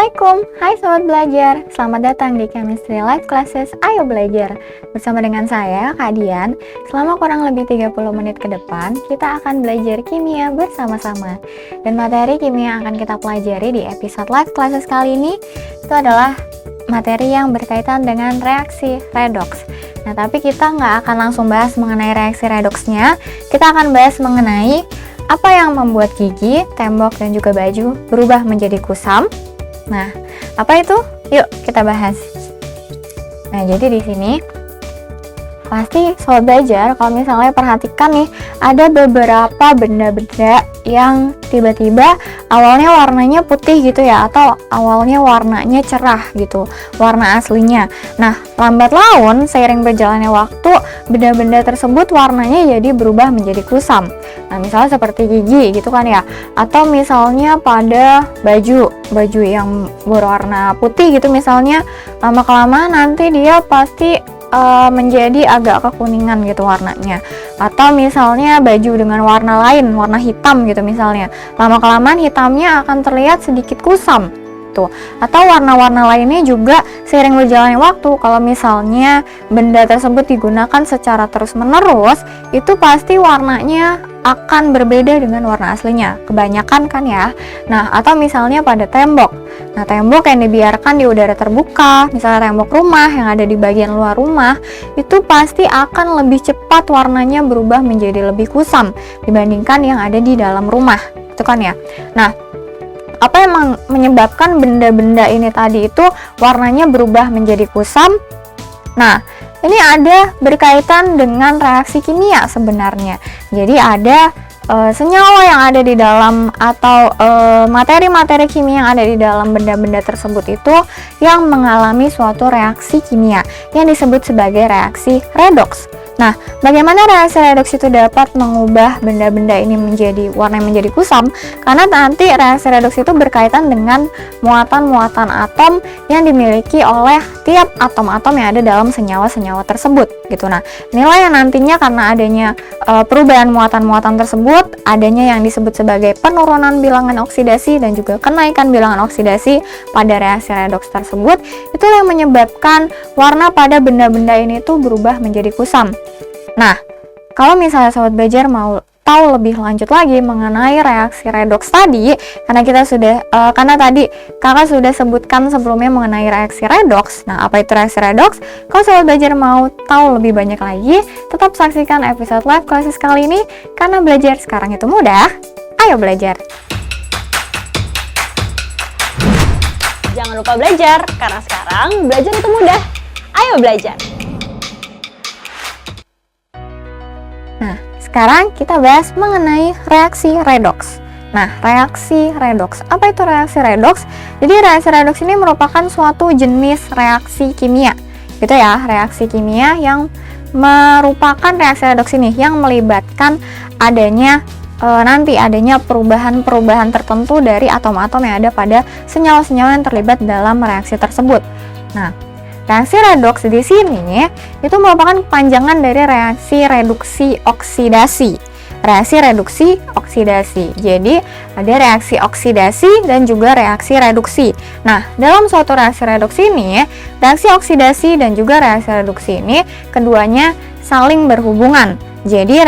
Assalamualaikum, hai Sobat Belajar. Selamat datang di Chemistry Live Classes Ayo Belajar. Bersama dengan saya, Kak Dian. Selama kurang lebih 30 menit ke depan, kita akan belajar kimia bersama-sama. Dan materi kimia yang akan kita pelajari di episode Live Classes kali ini itu adalah materi yang berkaitan dengan reaksi redoks. Nah, tapi kita nggak akan langsung bahas mengenai reaksi redoksnya. Kita akan bahas mengenai apa yang membuat gigi, tembok, dan juga baju berubah menjadi kusam. Nah, apa itu? Yuk kita bahas. Nah, jadi di sini pasti Sobat Belajar kalau misalnya perhatikan nih, ada beberapa benda-benda yang tiba-tiba awalnya warnanya putih gitu ya, atau awalnya warnanya cerah gitu, warna aslinya. Nah, lambat laun seiring berjalannya waktu, benda-benda tersebut warnanya jadi berubah menjadi kusam. Nah, misalnya seperti gigi gitu kan ya, atau misalnya pada baju yang berwarna putih gitu misalnya, lama-kelamaan nanti dia pasti menjadi agak kekuningan gitu warnanya. Atau misalnya baju dengan warna lain, warna hitam gitu misalnya, lama-kelamaan hitamnya akan terlihat sedikit kusam tuh. Atau warna-warna lainnya juga seiring berjalannya waktu, kalau misalnya benda tersebut digunakan secara terus-menerus, itu pasti warnanya akan berbeda dengan warna aslinya, kebanyakan kan ya. Nah, atau misalnya pada tembok. Nah, tembok yang dibiarkan di udara terbuka, misalnya tembok rumah yang ada di bagian luar rumah, itu pasti akan lebih cepat warnanya berubah menjadi lebih kusam dibandingkan yang ada di dalam rumah, itu kan ya. Nah, apa yang menyebabkan benda-benda ini tadi itu warnanya berubah menjadi kusam? Nah, ini ada berkaitan dengan reaksi kimia sebenarnya. Jadi ada senyawa yang ada di dalam atau materi-materi kimia yang ada di dalam benda-benda tersebut itu yang mengalami suatu reaksi kimia yang disebut sebagai reaksi redoks. Nah, bagaimana reaksi redoks itu dapat mengubah benda-benda ini menjadi warna yang menjadi kusam? Karena nanti reaksi redoks itu berkaitan dengan muatan-muatan atom yang dimiliki oleh tiap atom-atom yang ada dalam senyawa-senyawa tersebut gitu. Nah, inilah yang nantinya karena adanya perubahan muatan-muatan tersebut, adanya yang disebut sebagai penurunan bilangan oksidasi dan juga kenaikan bilangan oksidasi pada reaksi redoks tersebut, itu yang menyebabkan warna pada benda-benda ini tuh berubah menjadi kusam. Nah, kalau misalnya Sobat Belajar mau tahu lebih lanjut lagi mengenai reaksi redoks tadi, karena tadi kakak sudah sebutkan sebelumnya mengenai reaksi redoks. Nah, apa itu reaksi redoks? Kalau Sobat Belajar mau tahu lebih banyak lagi, tetap saksikan episode live classes kali ini, karena belajar sekarang itu mudah. Ayo belajar! Jangan lupa belajar, karena sekarang belajar itu mudah. Ayo belajar! Nah, sekarang kita bahas mengenai reaksi redoks. Nah, reaksi redoks. Apa itu reaksi redoks? Jadi reaksi redoks ini merupakan suatu jenis reaksi kimia. Gitu ya, reaksi kimia yang merupakan reaksi redoks ini yang melibatkan adanya perubahan-perubahan tertentu dari atom-atom yang ada pada senyawa-senyawa yang terlibat dalam reaksi tersebut. Nah, reaksi redoks di sini itu merupakan kepanjangan dari reaksi reduksi oksidasi. Reaksi reduksi oksidasi. Jadi ada reaksi oksidasi dan juga reaksi reduksi. Nah, dalam suatu reaksi redoks ini, reaksi oksidasi dan juga reaksi reduksi ini keduanya saling berhubungan. Jadi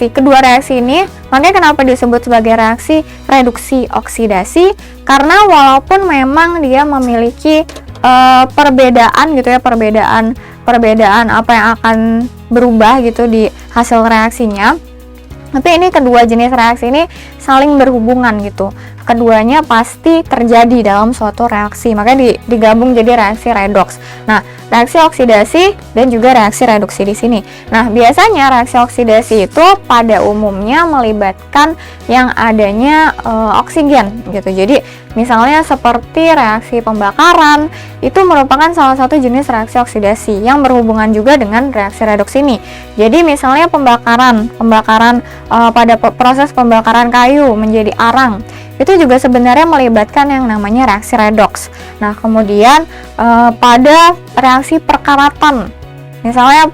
kedua reaksi ini, makanya kenapa disebut sebagai reaksi reduksi oksidasi, karena walaupun memang dia memiliki perbedaan gitu ya, perbedaan apa yang akan berubah gitu di hasil reaksinya, tapi ini kedua jenis reaksi ini saling berhubungan gitu. Keduanya pasti terjadi dalam suatu reaksi, makanya digabung jadi reaksi redoks. Nah, reaksi oksidasi dan juga reaksi reduksi di sini. Nah, biasanya reaksi oksidasi itu pada umumnya melibatkan yang adanya oksigen gitu. Jadi, misalnya seperti reaksi pembakaran, itu merupakan salah satu jenis reaksi oksidasi yang berhubungan juga dengan reaksi redoks ini. Jadi, misalnya pembakaran pada proses pembakaran kayu menjadi arang, itu juga sebenarnya melibatkan yang namanya reaksi redoks. Nah, kemudian pada reaksi perkaratan, misalnya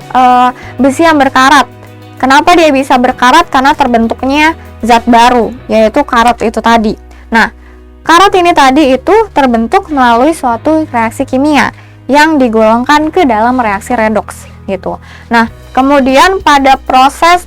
besi yang berkarat, kenapa dia bisa berkarat? Karena terbentuknya zat baru, yaitu karat itu tadi. Nah, karat ini tadi itu terbentuk melalui suatu reaksi kimia yang digolongkan ke dalam reaksi redoks gitu. Nah, kemudian pada proses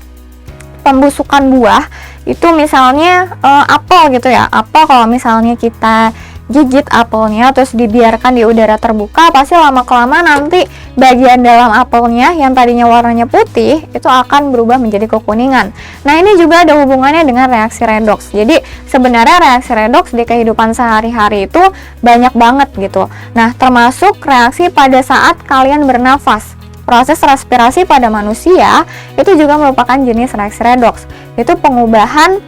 pembusukan buah itu misalnya apel gitu ya. Apel kalau misalnya kita gigit apelnya terus dibiarkan di udara terbuka, pasti lama-kelamaan nanti bagian dalam apelnya yang tadinya warnanya putih itu akan berubah menjadi kekuningan. Nah, ini juga ada hubungannya dengan reaksi redoks. Jadi sebenarnya reaksi redoks di kehidupan sehari-hari itu banyak banget gitu. Nah, termasuk reaksi pada saat kalian bernafas. Proses respirasi pada manusia itu juga merupakan jenis reaksi redoks. Itu pengubahan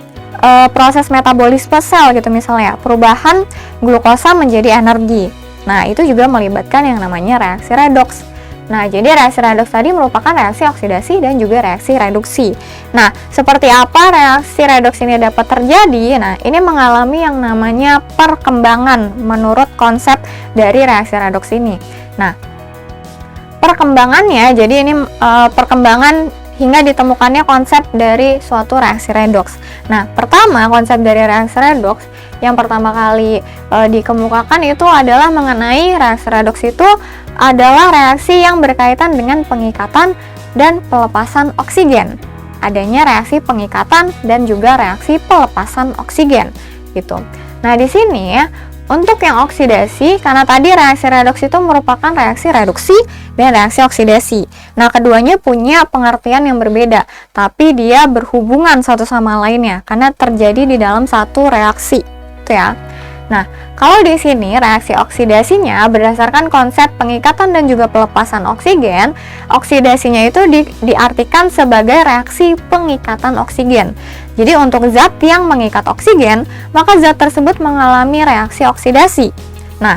proses metabolisme sel gitu, misalnya perubahan glukosa menjadi energi. Nah, itu juga melibatkan yang namanya reaksi redoks. Nah, jadi reaksi redoks tadi merupakan reaksi oksidasi dan juga reaksi reduksi. Nah, seperti apa reaksi redoks ini dapat terjadi? Nah, ini mengalami yang namanya perkembangan menurut konsep dari reaksi redoks ini. Nah, perkembangannya, jadi ini perkembangan hingga ditemukannya konsep dari suatu reaksi redoks. Nah, pertama konsep dari reaksi redoks yang pertama kali dikemukakan itu adalah mengenai reaksi redoks itu adalah reaksi yang berkaitan dengan pengikatan dan pelepasan oksigen. Adanya reaksi pengikatan dan juga reaksi pelepasan oksigen gitu. Nah, di sini untuk yang oksidasi, karena tadi reaksi redoks itu merupakan reaksi reduksi dan reaksi oksidasi. Nah, keduanya punya pengertian yang berbeda, tapi dia berhubungan satu sama lainnya karena terjadi di dalam satu reaksi, itu ya. Nah, kalau di sini reaksi oksidasinya berdasarkan konsep pengikatan dan juga pelepasan oksigen, oksidasinya itu diartikan sebagai reaksi pengikatan oksigen. Jadi untuk zat yang mengikat oksigen, maka zat tersebut mengalami reaksi oksidasi. Nah,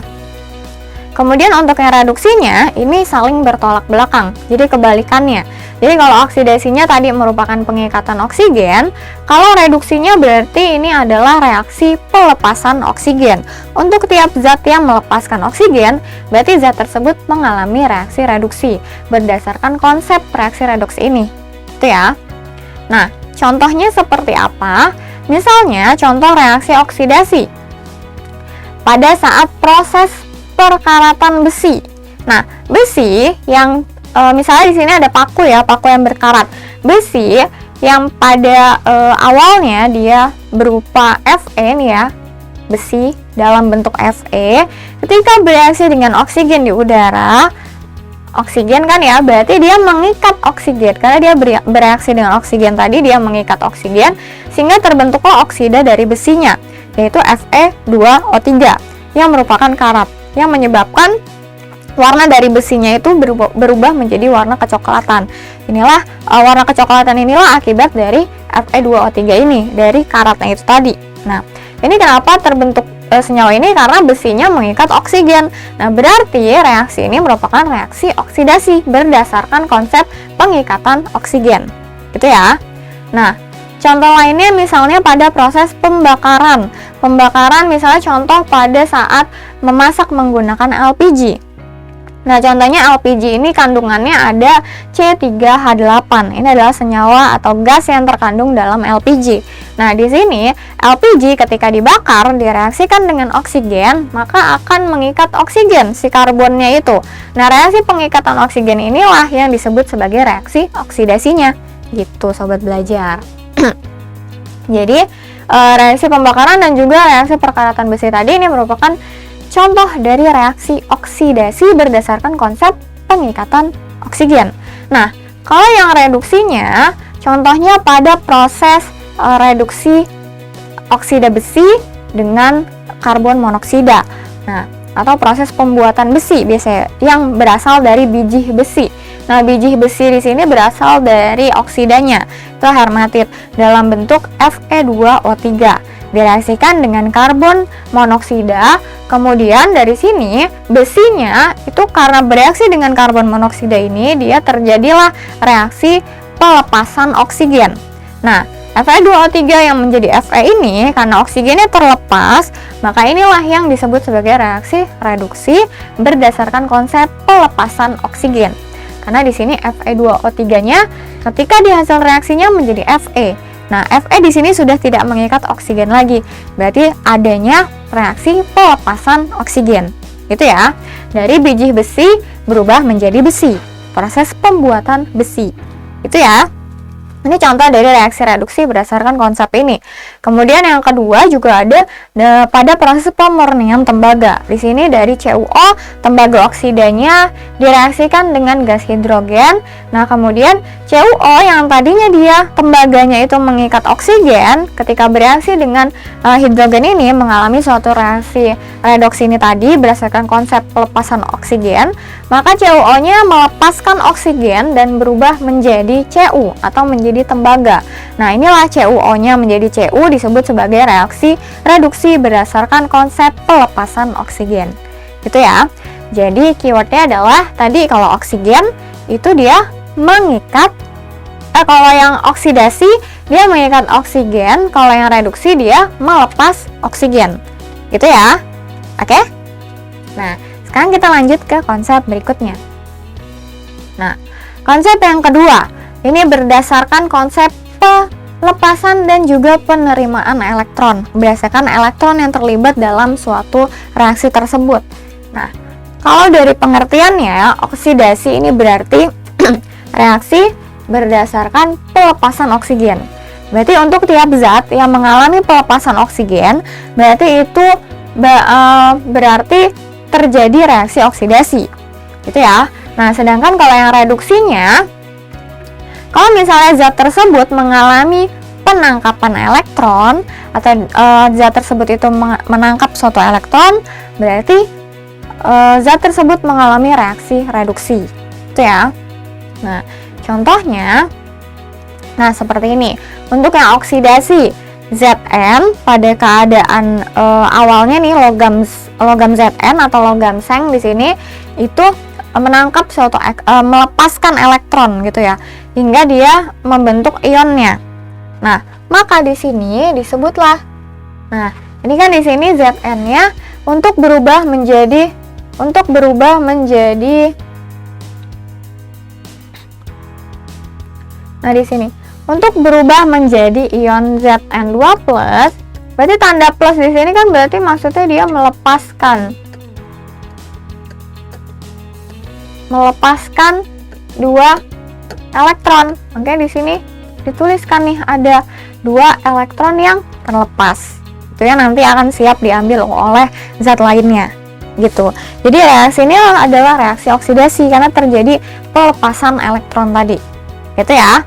kemudian untuk yang reduksinya, ini saling bertolak belakang, jadi kebalikannya. Jadi kalau oksidasinya tadi merupakan pengikatan oksigen, kalau reduksinya berarti ini adalah reaksi pelepasan oksigen. Untuk tiap zat yang melepaskan oksigen, berarti zat tersebut mengalami reaksi reduksi, berdasarkan konsep reaksi redoks ini. Itu ya. Nah, contohnya seperti apa? Misalnya, contoh reaksi oksidasi. Pada saat proses perkaratan besi. Nah, besi yang misalnya di sini ada paku ya, paku yang berkarat. Besi yang pada awalnya dia berupa Fe nih ya, besi dalam bentuk Fe, ketika bereaksi dengan oksigen di udara, oksigen kan ya, berarti dia mengikat oksigen karena dia bereaksi dengan oksigen tadi, dia mengikat oksigen sehingga terbentuklah oksida dari besinya, yaitu Fe2O3 yang merupakan karat, yang menyebabkan warna dari besinya itu berubah menjadi warna kecoklatan. Inilah warna kecoklatan inilah akibat dari Fe2O3 ini, dari karatnya itu tadi. Nah, ini kenapa terbentuk senyawa ini? Karena besinya mengikat oksigen. Nah, berarti reaksi ini merupakan reaksi oksidasi berdasarkan konsep pengikatan oksigen. Gitu ya. Nah, contoh lainnya misalnya pada proses pembakaran. Pembakaran misalnya contoh pada saat memasak menggunakan LPG. Nah, contohnya LPG ini kandungannya ada C3H8. Ini adalah senyawa atau gas yang terkandung dalam LPG. Nah, di sini LPG ketika dibakar direaksikan dengan oksigen, maka akan mengikat oksigen si karbonnya itu. Nah, reaksi pengikatan oksigen inilah yang disebut sebagai reaksi oksidasinya. Gitu, sobat belajar. Jadi, reaksi pembakaran dan juga reaksi perkaratan besi tadi ini merupakan contoh dari reaksi oksidasi berdasarkan konsep pengikatan oksigen. Nah, kalau yang reduksinya, contohnya pada proses reduksi oksida besi dengan karbon monoksida. Nah, atau proses pembuatan besi biasanya yang berasal dari biji besi. Nah, biji besi di sini berasal dari oksidanya, itu hermatit dalam bentuk Fe2O3. Direaksikan dengan karbon monoksida, kemudian dari sini besinya itu karena bereaksi dengan karbon monoksida ini, dia terjadilah reaksi pelepasan oksigen. Nah, Fe2O3 yang menjadi Fe ini karena oksigennya terlepas, maka inilah yang disebut sebagai reaksi reduksi berdasarkan konsep pelepasan oksigen. Karena di sini Fe2O3-nya ketika di hasil reaksinya menjadi Fe. Nah, Fe di sini sudah tidak mengikat oksigen lagi. Berarti adanya reaksi pelepasan oksigen. Gitu ya. Dari biji besi berubah menjadi besi. Proses pembuatan besi. Itu ya. Ini contoh dari reaksi reduksi berdasarkan konsep ini. Kemudian yang kedua juga ada pada proses pemurnian tembaga. Di sini dari CuO, tembaga oksidanya direaksikan dengan gas hidrogen. Nah, kemudian CuO yang tadinya dia tembaganya itu mengikat oksigen, ketika bereaksi dengan hidrogen ini mengalami suatu reaksi redoks ini tadi berdasarkan konsep pelepasan oksigen, maka CuO-nya melepaskan oksigen dan berubah menjadi Cu atau menjadi tembaga. Nah, inilah CuO-nya menjadi Cu disebut sebagai reaksi reduksi berdasarkan konsep pelepasan oksigen. Gitu ya. Jadi keywordnya adalah tadi kalau oksigen itu dia mengikat, kalau yang oksidasi dia mengikat oksigen, kalau yang reduksi dia melepas oksigen. Gitu ya. Oke? Nah, sekarang kita lanjut ke konsep berikutnya. Nah, konsep yang kedua, ini berdasarkan konsep pelepasan dan juga penerimaan elektron, berdasarkan elektron yang terlibat dalam suatu reaksi tersebut. Nah, kalau dari pengertiannya, oksidasi ini berarti reaksi berdasarkan pelepasan oksigen. Berarti untuk tiap zat yang mengalami pelepasan oksigen, berarti itu berarti terjadi reaksi oksidasi. Gitu ya. Nah, sedangkan kalau yang reduksinya, kalau misalnya zat tersebut mengalami penangkapan elektron atau zat tersebut itu menangkap suatu elektron, berarti zat tersebut mengalami reaksi reduksi. Itu ya. Nah, contohnya, nah seperti ini. Untuk yang oksidasi, Zn pada keadaan awalnya nih logam Zn atau logam seng di sini itu menangkap suatu melepaskan elektron gitu ya, hingga dia membentuk ionnya. Nah, maka di sini disebutlah. Nah, ini kan di sini Zn-nya untuk berubah menjadi Nah, di sini untuk berubah menjadi ion Zn2+, berarti tanda plus di sini kan berarti maksudnya dia melepaskan dua elektron. Oke, di sini dituliskan nih ada 2 elektron yang terlepas. Itu ya nanti akan siap diambil oleh zat lainnya. Gitu. Jadi reaksi ini adalah reaksi oksidasi karena terjadi pelepasan elektron tadi. Gitu ya.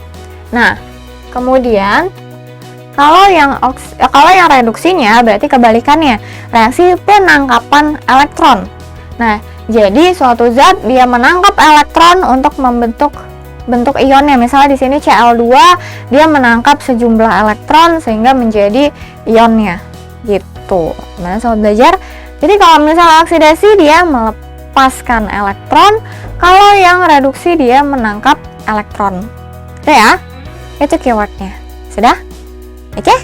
Nah, kemudian kalau yang reduksinya berarti kebalikannya, reaksi penangkapan elektron. Nah, jadi suatu zat dia menangkap elektron untuk membentuk ionnya. Misalnya di sini Cl2 dia menangkap sejumlah elektron sehingga menjadi ionnya. Gitu. Gimana sobat belajar? Jadi kalau misalnya oksidasi dia melepaskan elektron, kalau yang reduksi dia menangkap elektron. Itu ya. Itu keywordnya. Sudah? Oke?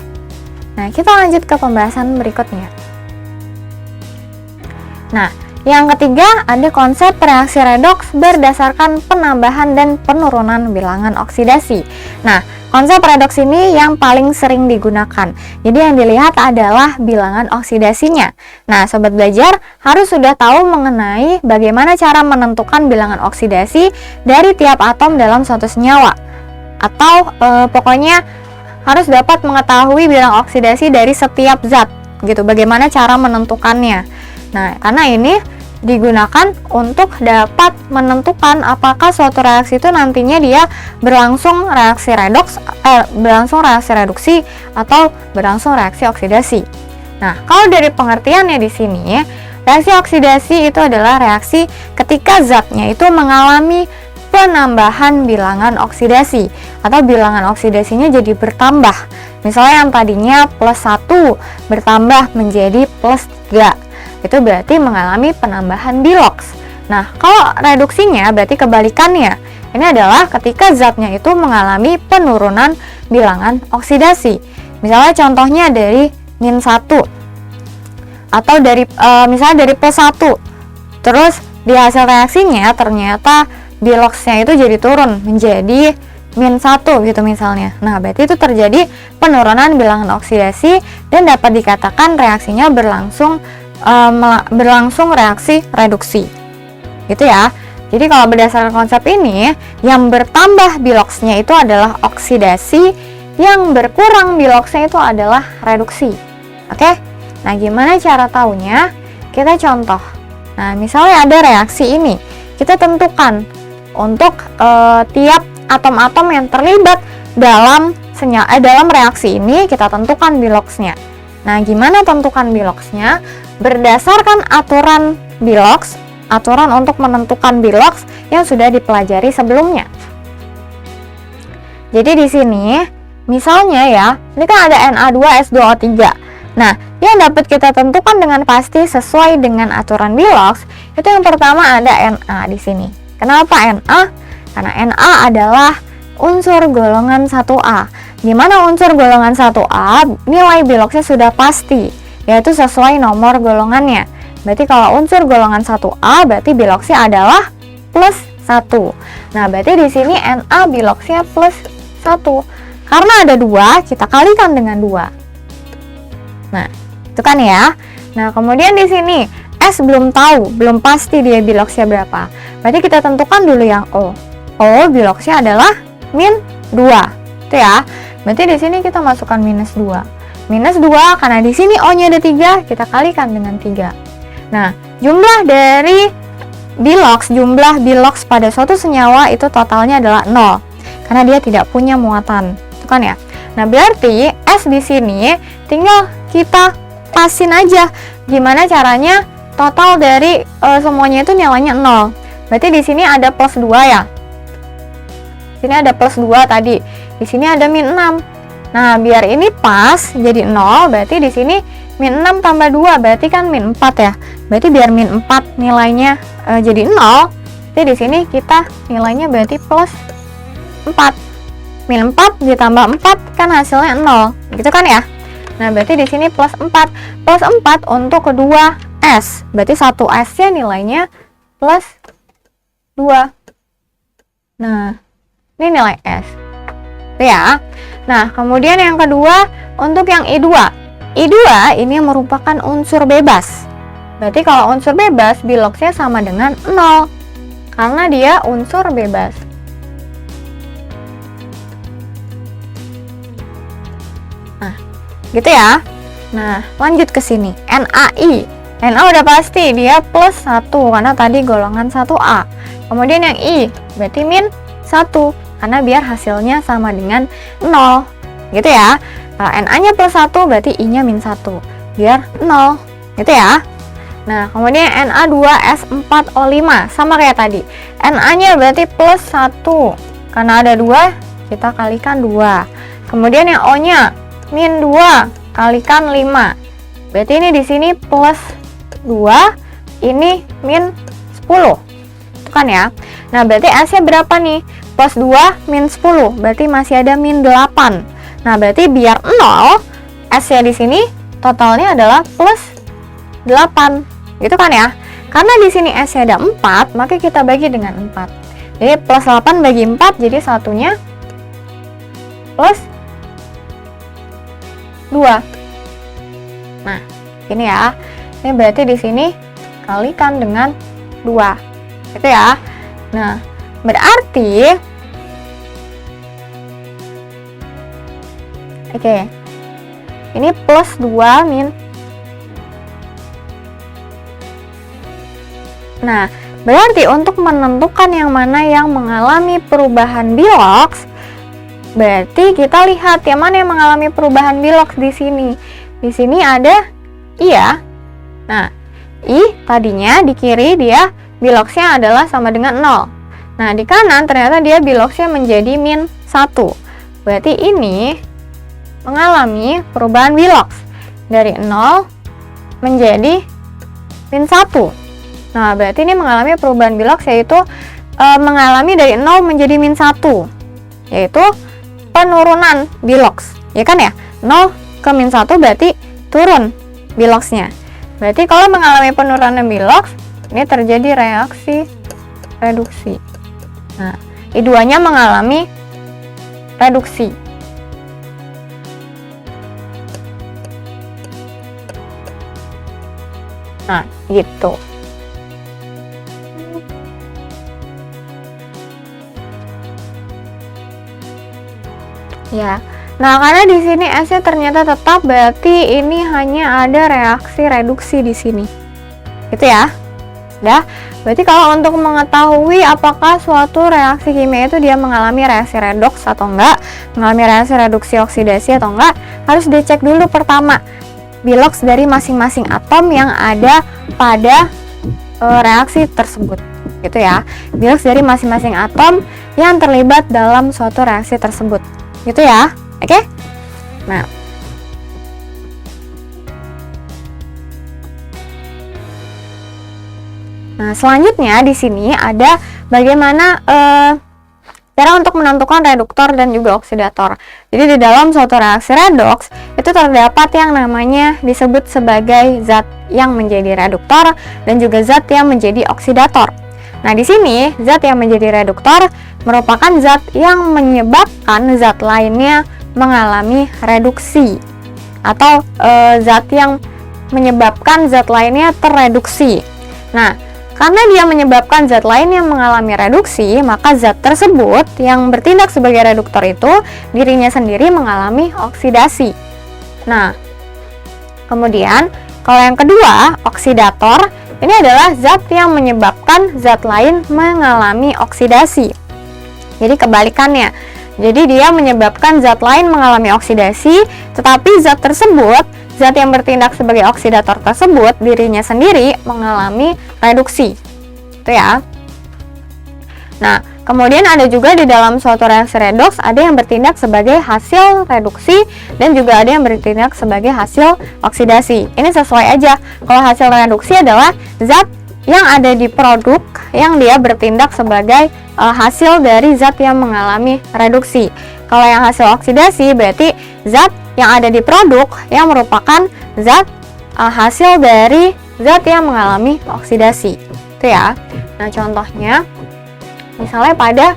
Nah, kita lanjut ke pembahasan berikutnya. Nah, yang ketiga ada konsep reaksi redoks berdasarkan penambahan dan penurunan bilangan oksidasi. Nah, konsep redoks ini yang paling sering digunakan. Jadi yang dilihat adalah bilangan oksidasinya. Nah, sobat belajar harus sudah tahu mengenai bagaimana cara menentukan bilangan oksidasi dari tiap atom dalam suatu senyawa. Atau pokoknya harus dapat mengetahui bilangan oksidasi dari setiap zat. Gitu, bagaimana cara menentukannya. Nah, karena ini digunakan untuk dapat menentukan apakah suatu reaksi itu nantinya dia berlangsung reaksi reduksi atau berlangsung reaksi oksidasi. Nah, kalau dari pengertiannya di sini, reaksi oksidasi itu adalah reaksi ketika zatnya itu mengalami penambahan bilangan oksidasi atau bilangan oksidasinya jadi bertambah. Misalnya yang tadinya +1 bertambah menjadi +3. Itu berarti mengalami penambahan biloks. Nah, kalau reduksinya berarti kebalikannya. Ini adalah ketika zatnya itu mengalami penurunan bilangan oksidasi. Misalnya contohnya dari -1 atau dari misalnya dari +1. Terus di hasil reaksinya ternyata biloksnya itu jadi turun menjadi min 1 gitu misalnya. Nah, berarti itu terjadi penurunan bilangan oksidasi dan dapat dikatakan reaksinya berlangsung reaksi reduksi. Gitu ya. Jadi kalau berdasarkan konsep ini, yang bertambah biloxnya itu adalah oksidasi, yang berkurang biloxnya itu adalah reduksi. Oke? Nah, gimana cara taunya? Kita contoh. Nah, misalnya ada reaksi ini. Kita tentukan untuk tiap atom-atom yang terlibat dalam reaksi ini, kita tentukan biloxnya. Nah, gimana tentukan biloxnya? Berdasarkan aturan bilox, aturan untuk menentukan bilox yang sudah dipelajari sebelumnya. Jadi di sini, misalnya ya, ini kan ada Na2S2O3. Nah, yang dapat kita tentukan dengan pasti sesuai dengan aturan bilox, itu yang pertama ada Na di sini. Kenapa Na? Karena Na adalah unsur golongan 1A. Di mana unsur golongan 1A, nilai biloxnya sudah pasti, yaitu sesuai nomor golongannya. Berarti kalau unsur golongan 1A, berarti biloxnya adalah plus 1. Nah, berarti di sini Na biloxnya plus 1. Karena ada 2, kita kalikan dengan 2. Nah, itu kan ya. Nah, kemudian di sini S belum tahu, belum pasti dia biloxnya berapa. Berarti kita tentukan dulu yang O. O biloxnya adalah min 2. Itu ya. Berarti di sini kita masukkan minus 2. Minus 2 karena di sini O-nya ada 3, kita kalikan dengan 3. Nah, jumlah dari jumlah bilox pada suatu senyawa itu totalnya adalah 0. Karena dia tidak punya muatan. Itu kan ya. Nah, berarti S di sini tinggal kita pasin aja. Gimana caranya? Total dari semuanya itu nilainya 0. Berarti di sini ada plus 2 ya. Di sini ada plus 2 tadi. Di sini ada min 6. Nah, biar ini pas jadi 0, berarti di sini min 6 tambah 2, berarti kan min 4 ya. Berarti biar min 4 nilainya jadi 0, jadi di sini kita nilainya berarti plus 4. Min 4 ditambah 4 kan hasilnya 0, gitu kan ya. Nah, berarti di sini plus 4. Plus 4 untuk kedua S. Berarti satu S-nya nilainya plus 2. Nah, ini nilai S. Itu ya. Nah, kemudian yang kedua untuk yang I2. I2 ini merupakan unsur bebas. Berarti kalau unsur bebas biloxnya sama dengan 0. Karena dia unsur bebas. Nah, gitu ya. Nah, lanjut ke sini. NaI. Na udah pasti dia plus 1 karena tadi golongan 1A. Kemudian yang I berarti min 1 karena biar hasilnya sama dengan 0. Gitu ya. Kalau Na-nya plus 1 berarti I-nya min 1 biar 0. Gitu ya. Nah, kemudian Na2S4O5 sama kayak tadi. Na-nya berarti plus 1 karena ada 2 kita kalikan 2. Kemudian yang O-nya min 2 kalikan 5. Berarti ini di sini plus 2, ini min 10. Itu kan ya. Nah, berarti S-nya berapa nih? Plus 2 min 10. Berarti masih ada min 8. Nah, berarti biar 0, S-nya di sini totalnya adalah plus 8. Gitu kan ya? Karena di sini S-nya ada 4, maka kita bagi dengan 4. Jadi plus 8 bagi 4, jadi satunya plus 2. Nah, ini ya. Ini berarti di sini kalikan dengan 2. Gitu ya. Nah, berarti oke. Ini plus 2 min. Nah, berarti untuk menentukan yang mana yang mengalami perubahan bilox, berarti kita lihat yang mana yang mengalami perubahan bilox di sini. Di sini ada I ya. Nah, I tadinya di kiri dia biloxnya adalah sama dengan 0. Nah, di kanan ternyata dia biloxnya menjadi min 1. Berarti ini mengalami perubahan bilox dari 0 menjadi min 1. Nah, berarti ini mengalami perubahan bilox yaitu mengalami dari 0 menjadi min 1. Yaitu penurunan bilox. Ya kan ya? 0 ke min 1 berarti turun biloxnya. Berarti kalau mengalami penurunan bilox, ini terjadi reaksi reduksi. Nah, I2-nya mengalami reduksi. Nah, gitu. Ya. Nah, karena di sini S-nya ternyata tetap, berarti ini hanya ada reaksi reduksi di sini. Gitu ya. Sudah. Berarti kalau untuk mengetahui apakah suatu reaksi kimia itu dia mengalami reaksi redoks atau enggak, mengalami reaksi reduksi oksidasi atau enggak, harus dicek dulu pertama biloks dari masing-masing atom yang ada pada reaksi tersebut. Gitu ya. Biloks dari masing-masing atom yang terlibat dalam suatu reaksi tersebut. Gitu ya. Oke? Nah, selanjutnya di sini ada bagaimana cara untuk menentukan reduktor dan juga oksidator. Jadi di dalam suatu reaksi redoks itu terdapat yang namanya disebut sebagai zat yang menjadi reduktor dan juga zat yang menjadi oksidator. Nah, di sini zat yang menjadi reduktor merupakan zat yang menyebabkan zat lainnya mengalami reduksi atau zat yang menyebabkan zat lainnya terreduksi. Nah, karena dia menyebabkan zat lain yang mengalami reduksi, maka zat tersebut yang bertindak sebagai reduktor itu dirinya sendiri mengalami oksidasi. Nah, kemudian kalau yang kedua, oksidator, ini adalah zat yang menyebabkan zat lain mengalami oksidasi. Jadi kebalikannya. Jadi dia menyebabkan zat lain mengalami oksidasi, tetapi zat tersebut, zat yang bertindak sebagai oksidator tersebut, dirinya sendiri mengalami reduksi. Itu ya. Nah, kemudian ada juga di dalam suatu reaksi redoks, ada yang bertindak sebagai hasil reduksi dan juga ada yang bertindak sebagai hasil oksidasi. Ini sesuai aja. Kalau hasil reduksi adalah zat yang ada di produk yang dia bertindak sebagai hasil dari zat yang mengalami reduksi. Kalau yang hasil oksidasi berarti zat yang ada di produk yang merupakan zat hasil dari zat yang mengalami oksidasi. Itu ya. Nah, contohnya misalnya pada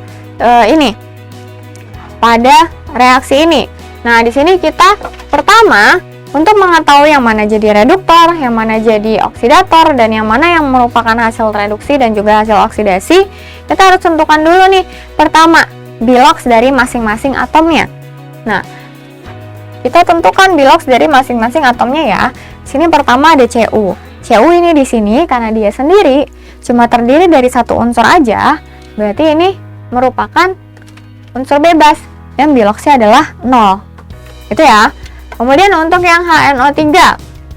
pada reaksi ini. Nah, di sini kita pertama untuk mengetahui yang mana jadi reduktor, yang mana jadi oksidator, dan yang mana yang merupakan hasil reduksi dan juga hasil oksidasi, kita harus tentukan dulu nih. Pertama, biloks dari masing-masing atomnya. Nah, kita tentukan biloks dari masing-masing atomnya ya. Sini pertama ada Cu. Cu ini di sini karena dia sendiri cuma terdiri dari satu unsur aja, berarti ini merupakan unsur bebas dan biloksnya adalah 0. Itu ya. Kemudian untuk yang HNO3,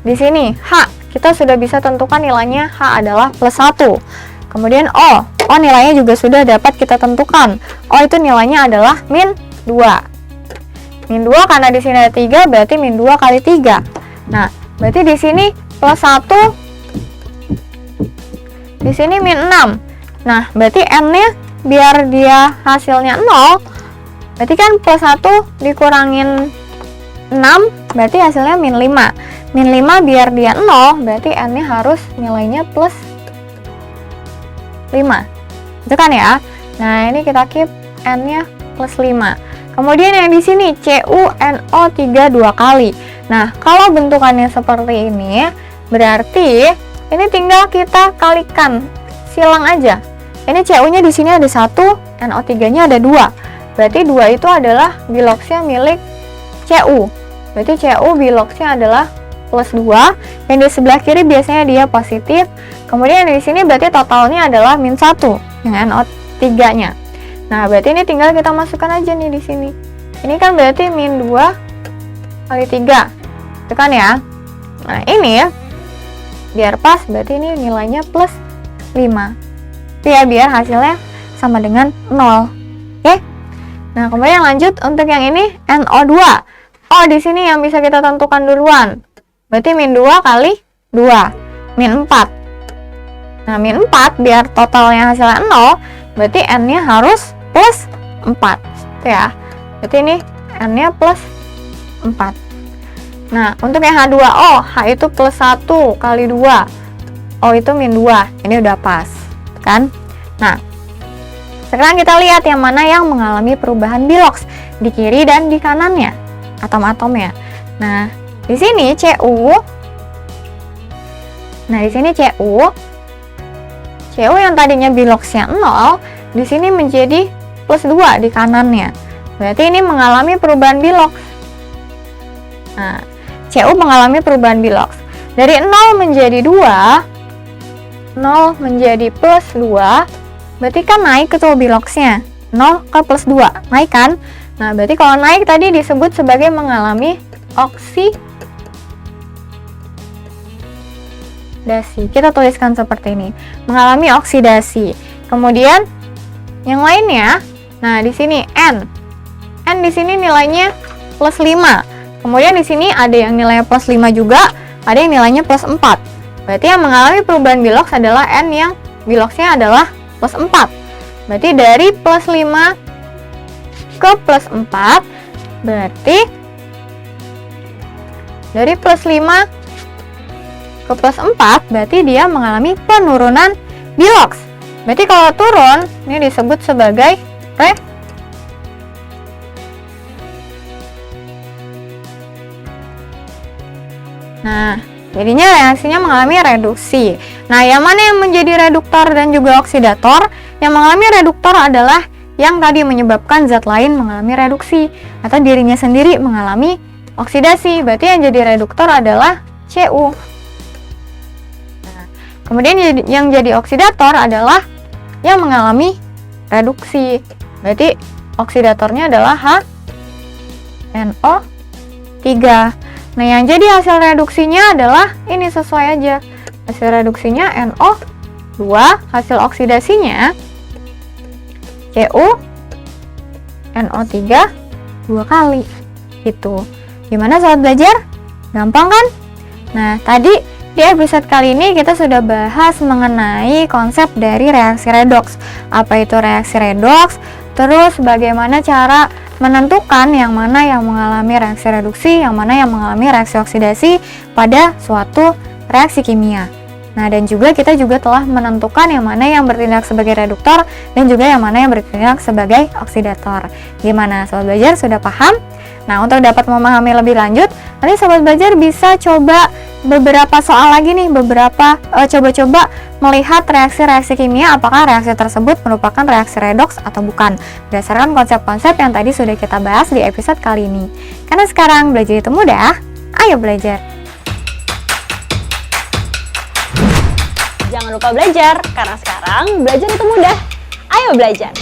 di sini H, kita sudah bisa tentukan nilainya H adalah +1. Kemudian O nilainya juga sudah dapat kita tentukan. O itu nilainya adalah -2. -2 karena di sini ada 3, berarti -2 kali 3. Nah, berarti di sini +1, di sini -6. Nah, berarti N-nya biar dia hasilnya 0, berarti kan +1 dikurangin 6, berarti hasilnya -5. -5 biar dia 0, berarti N-nya harus nilainya +5. Itu kan ya. Nah, ini kita keep N-nya +5. Kemudian yang di sini CuNO3 2 kali. Nah, kalau bentukannya seperti ini, berarti ini tinggal kita kalikan, silang aja. Ini Cu-nya di sini ada 1, NO3-nya ada 2. Berarti 2 itu adalah biloksnya milik Cu. Berarti Cu biloksnya adalah +2, yang di sebelah kiri biasanya dia positif. Kemudian di sini berarti totalnya adalah -1 yang NO3-nya. Nah, berarti ini tinggal kita masukkan aja nih di sini. Ini kan berarti -2 kali 3. Itu kan ya. Nah, ini ya. Biar pas berarti ini nilainya +5. Itu ya, biar hasilnya sama dengan 0. Oke? Nah, kemudian lanjut untuk yang ini NO2. Di sini yang bisa kita tentukan duluan. Berarti -2 kali 2, -4. Nah, -4 biar totalnya hasilnya 0, berarti N-nya harus +4. Itu ya. Berarti ini N-nya +4. Nah, untuk yang H2O, H itu +1 kali 2. O itu -2. Ini udah pas, kan? Nah, sekarang kita lihat yang mana yang mengalami perubahan biloks. di kiri dan di kanannya, atom-atomnya. Nah, di sini Cu. Nah, di sini Cu yang tadinya biloxnya 0, di sini menjadi plus 2 di kanannya. Berarti ini mengalami perubahan bilox. Nah, Cu mengalami perubahan bilox. Dari 0 menjadi 2, 0 menjadi plus 2, berarti kan naik ke tuh biloxnya. 0 ke plus 2, naik kan? Nah, berarti kalau naik tadi disebut sebagai mengalami oksidasi. Kita tuliskan seperti ini, mengalami oksidasi. Kemudian yang lainnya, nah di sini N di sini nilainya plus 5. Kemudian di sini ada yang nilainya plus 5 juga, ada yang nilainya plus 4. Berarti yang mengalami perubahan bilox adalah N yang biloxnya adalah plus 4. Berarti dari plus 5 ke plus 4, berarti dari plus 5 ke plus 4, berarti dia mengalami penurunan bilox. Berarti kalau turun, ini disebut sebagai Nah, jadinya reaksinya mengalami reduksi. Nah, yang mana yang menjadi reduktor dan juga oksidator? Yang mengalami reduktor adalah yang tadi menyebabkan zat lain mengalami reduksi atau dirinya sendiri mengalami oksidasi. Berarti yang jadi reduktor adalah Cu. Nah, kemudian yang jadi oksidator adalah yang mengalami reduksi. Berarti oksidatornya adalah HNO3. Nah, yang jadi hasil reduksinya adalah ini sesuai aja. Hasil reduksinya NO2, hasil oksidasinya Cu NO3 2 kali. Gitu. Gimana sobat belajar? Gampang kan? Nah, tadi di episode kali ini kita sudah bahas mengenai konsep dari reaksi redoks. Apa itu reaksi redoks? Terus bagaimana cara menentukan yang mana yang mengalami reaksi reduksi, yang mana yang mengalami reaksi oksidasi pada suatu reaksi kimia. Nah, dan juga kita juga telah menentukan yang mana yang bertindak sebagai reduktor dan juga yang mana yang bertindak sebagai oksidator. Gimana sobat belajar, sudah paham? Nah, untuk dapat memahami lebih lanjut, nanti sobat belajar bisa coba beberapa soal lagi nih, coba-coba melihat reaksi-reaksi kimia apakah reaksi tersebut merupakan reaksi redoks atau bukan, berdasarkan konsep-konsep yang tadi sudah kita bahas di episode kali ini. Karena sekarang belajar itu mudah, ayo belajar. Jangan lupa belajar, karena sekarang belajar itu mudah. Ayo belajar.